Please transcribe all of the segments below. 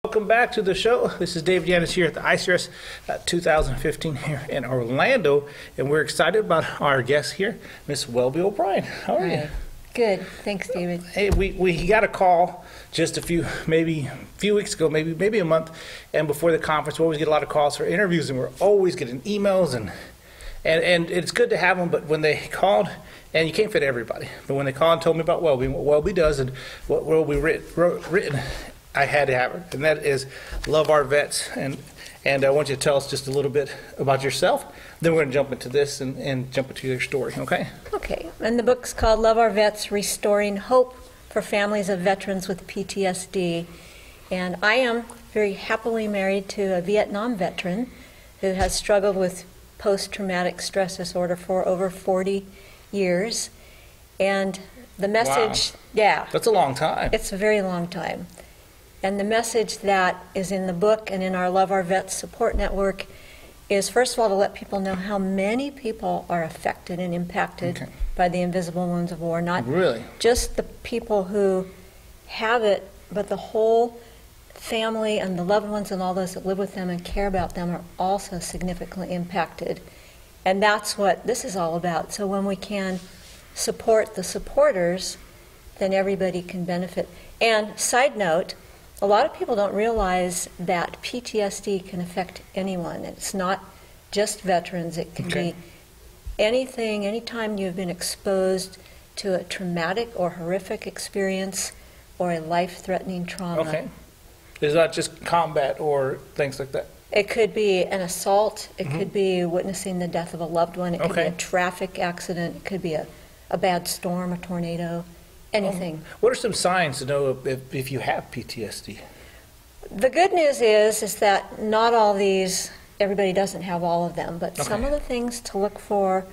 Welcome back to the show. This is David Yanis here at the ICRS 2015 here in Orlando, and we're excited about our guest here, Miss Welby OBrien. How are you? Good. Thanks, David. Hey, we got a call just a few weeks ago, maybe a month, and before the conference, we always get a lot of calls for interviews, and we're always getting emails, and it's good to have them. But when they called, and you can't fit everybody, but when they called and told me about Welby, what Welby does, and what Welby written, I had to have her, and that is love our vets. And I want you to tell us just a little bit about yourself. Then we're going to jump into this and jump into your story, okay? Okay. And the book's called Love Our Vets, Restoring Hope for Families of Veterans with PTSD. And I am very happily married to a Vietnam veteran who has struggled with post-traumatic stress disorder for over 40 years. And the message, wow. Yeah. That's a long time. It's a very long time. And the message that is in the book and in our Love Our Vets support network is, first of all, to let people know how many people are affected and impacted by the invisible wounds of war. Not really just the people who have it, but the whole family and the loved ones and all those that live with them and care about them are also significantly impacted. And that's what this is all about. So when we can support the supporters, then everybody can benefit. And side note, a lot of people don't realize that PTSD can affect anyone. It's not just veterans. It can be anything, anytime you've been exposed to a traumatic or horrific experience or a life-threatening trauma. Okay. It's not just combat or things like that. It could be an assault. It could be witnessing the death of a loved one. It could be a traffic accident. It could be a bad storm, a tornado. Anything. What are some signs to know if you have PTSD? The good news is that not all these, everybody doesn't have all of them, but some of the things to look for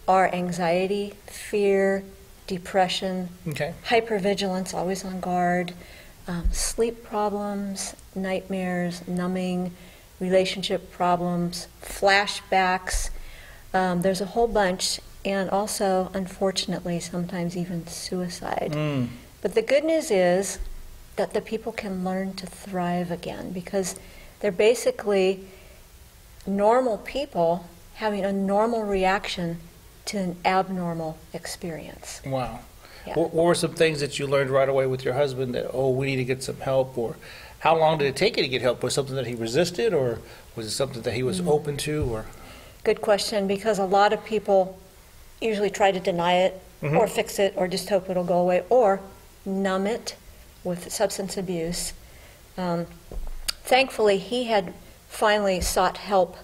are anxiety, fear, depression, hypervigilance, always on guard, sleep problems, nightmares, numbing, relationship problems, flashbacks. There's a whole bunch. And also, unfortunately, sometimes even suicide. But the good news is that the people can learn to thrive again because they're basically normal people having a normal reaction to an abnormal experience. Wow. Yeah. What were some things that you learned right away with your husband that, we need to get some help? Or how long did it take you to get help? Was it something that he resisted, or was it something that he was open to? Or Good question, because a lot of people usually try to deny it or fix it or just hope it'll go away or numb it with substance abuse. Thankfully, he had finally sought help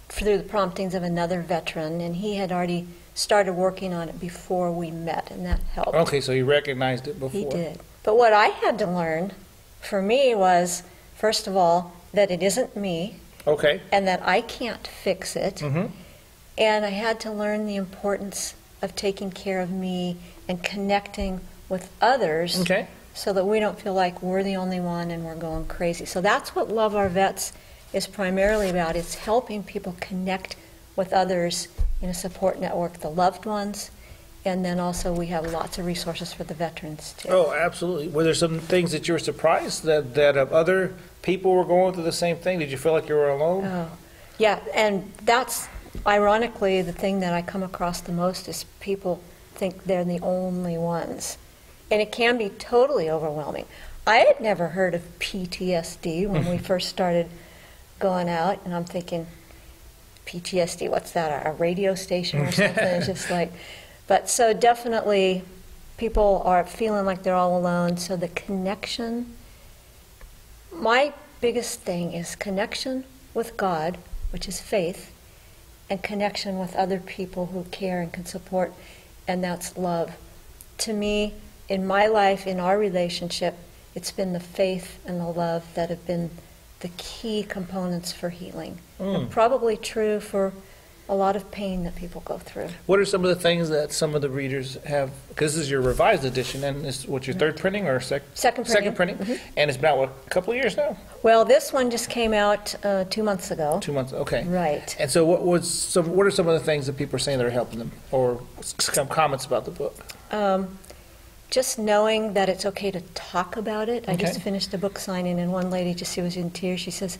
through the promptings of another veteran, and he had already started working on it before we met, and that helped. Okay, so he recognized it before. He did. But what I had to learn for me was, first of all, that it isn't me and that I can't fix it. And I had to learn the importance of taking care of me and connecting with others so that we don't feel like we're the only one and we're going crazy. So that's what Love Our Vets is primarily about. It's helping people connect with others in a support network, the loved ones, and then also we have lots of resources for the veterans too. Oh, absolutely. Were there some things that you were surprised that other people were going through the same thing? Did you feel like you were alone? Oh, yeah, and that's ironically, the thing that I come across the most is people think they're the only ones. And it can be totally overwhelming. I had never heard of PTSD when we first started going out, and I'm thinking, PTSD, what's that, a radio station or something? It's just like, but so definitely people are feeling like they're all alone. So the connection, my biggest thing is connection with God, which is faith, and connection with other people who care and can support, and that's love. To me, in my life, in our relationship, it's been the faith and the love that have been the key components for healing. And probably true for a lot of pain that people go through. What are some of the things that some of the readers have, because this is your revised edition, and it's what, your third printing or second printing? Second printing, and it's been out, what, a couple of years now? Well, this one just came out 2 months ago. 2 months, okay. Right. And so what are some of the things that people are saying that are helping them, or some comments about the book? just knowing that it's okay to talk about it. I just Okay. finished a book signing, and one lady she was in tears. She says,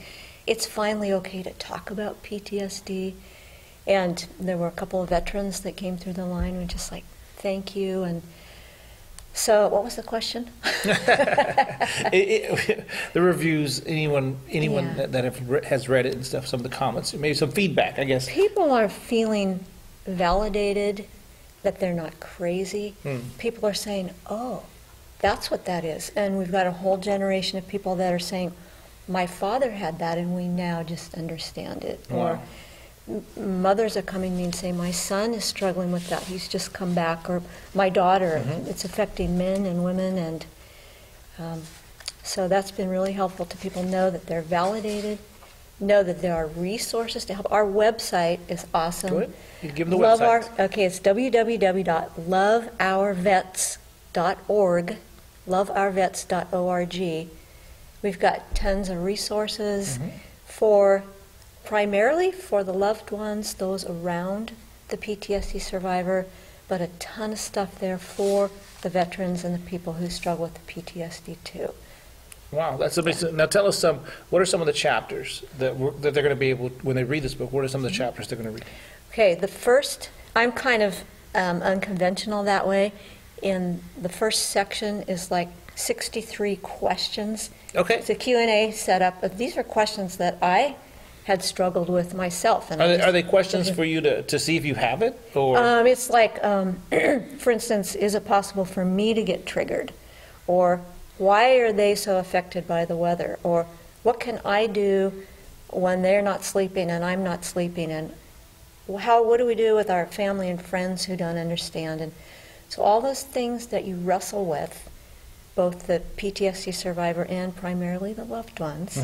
it's finally okay to talk about PTSD. And there were a couple of veterans that came through the line and just like, thank you. And so what was the question? The reviews, anyone Yeah. that has read it and stuff, some of the comments, maybe some feedback, I guess. People are feeling validated, that they're not crazy. People are saying, oh, that's what that is. And we've got a whole generation of people that are saying, my father had that and we now just understand it. Wow. Or mothers are coming to me and saying, my son is struggling with that, he's just come back. Or my daughter, it's affecting men and women. And so that's been really helpful to people know that they're validated, know that there are resources to help. Our website is awesome. Go ahead. You give them the website. It's www.loveourvets.org, loveourvets.org. We've got tons of resources primarily for the loved ones, those around the PTSD survivor, but a ton of stuff there for the veterans and the people who struggle with the PTSD too. Wow, that's amazing. Now tell us what are some of the chapters that they're going to be able, when they read this book, what are some of the chapters they're going to read? Okay, the first, I'm kind of unconventional that way. In the first section is like 63 questions. Okay. It's a Q&A set up, but these are questions that I had struggled with myself. And Are they questions for you to see if you have it? Or it's like, for instance, is it possible for me to get triggered? Or why are they so affected by the weather? Or what can I do when they're not sleeping and I'm not sleeping? And what do we do with our family and friends who don't understand? And so all those things that you wrestle with, both the PTSD survivor and primarily the loved ones.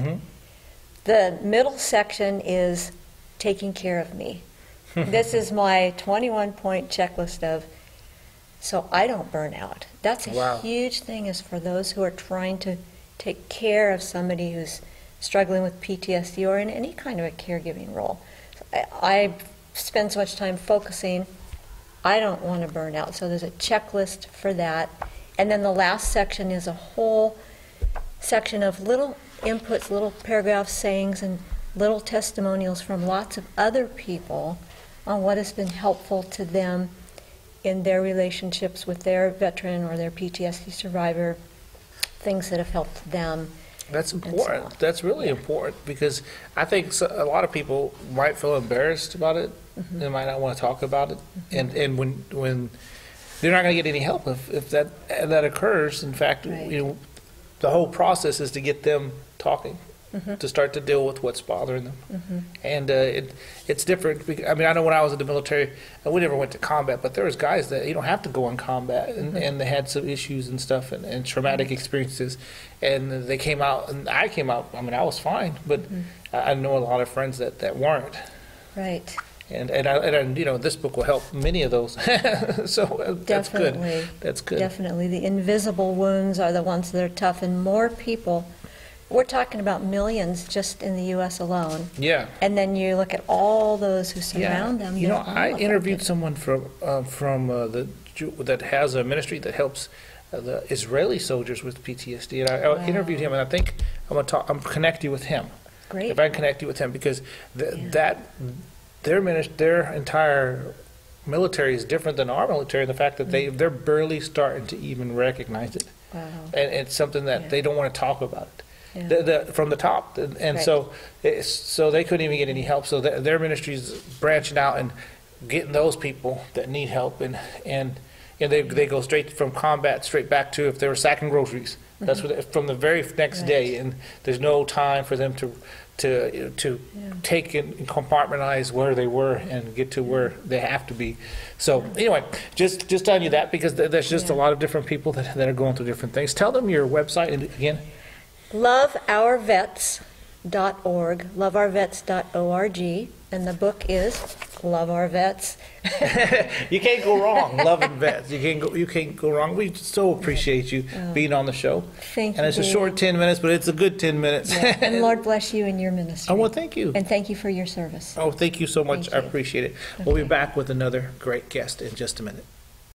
The middle section is taking care of me. This is my 21-point checklist of, so I don't burn out. That's a Wow. huge thing, is for those who are trying to take care of somebody who's struggling with PTSD or in any kind of a caregiving role. I spend so much time focusing, I don't want to burn out. So there's a checklist for that. And then the last section is a whole section of little inputs, little paragraphs, sayings, and little testimonials from lots of other people on what has been helpful to them in their relationships with their veteran or their PTSD survivor, things that have helped them. That's and so important. on. That's really important, because I think a lot of people might feel embarrassed about it. They might not want to talk about it, and when they're not going to get any help if that occurs. In fact, Right. The whole process is to get them talking, to start to deal with what's bothering them. And it's different. I mean, I know when I was in the military, we never went to combat, but there was guys that you don't have to go in combat, and they had some issues and stuff and traumatic experiences, and they came out, and I came out. I mean, I was fine, but I know a lot of friends that weren't. Right. And this book will help many of those. So that's good. Definitely. That's good. Definitely. The invisible wounds are the ones that are tough, and more people, we're talking about millions just in the U.S. alone. Yeah. And then you look at all those who surround them. You they're know, all I interviewed affected. someone that has a ministry that helps the Israeli soldiers with PTSD, and I Wow. interviewed him, and I think I'm connect you with him. Great. If I can connect you with him, because their entire military is different than our military. The fact that they're barely starting to even recognize it, Wow. and it's something that Yeah. they don't want to talk about it. Yeah. From the top, and Right. so they couldn't even get any help. So their ministry is branching out and getting those people that need help, and they go straight from combat straight back to, if they were sacking groceries, that's what from the very next Right. day, and there's no time for them to take and compartmentalize where they were and get to where they have to be. So anyway, just telling you that, because there's just a Yeah. lot of different people that are going through different things. Tell them your website again. LoveOurVets.org, loveourvets.org, and the book is Love Our Vets. You can't go wrong. Loving vets. You can't go wrong. We so appreciate you being on the show. Thank you, And it's a Dave. short 10 minutes, but it's a good 10 minutes. Yeah. And Lord bless you and your ministry. Oh, well, thank you. And thank you for your service. Oh, thank you so much. Thank I you. appreciate it. We'll be Okay. back with another great guest in just a minute.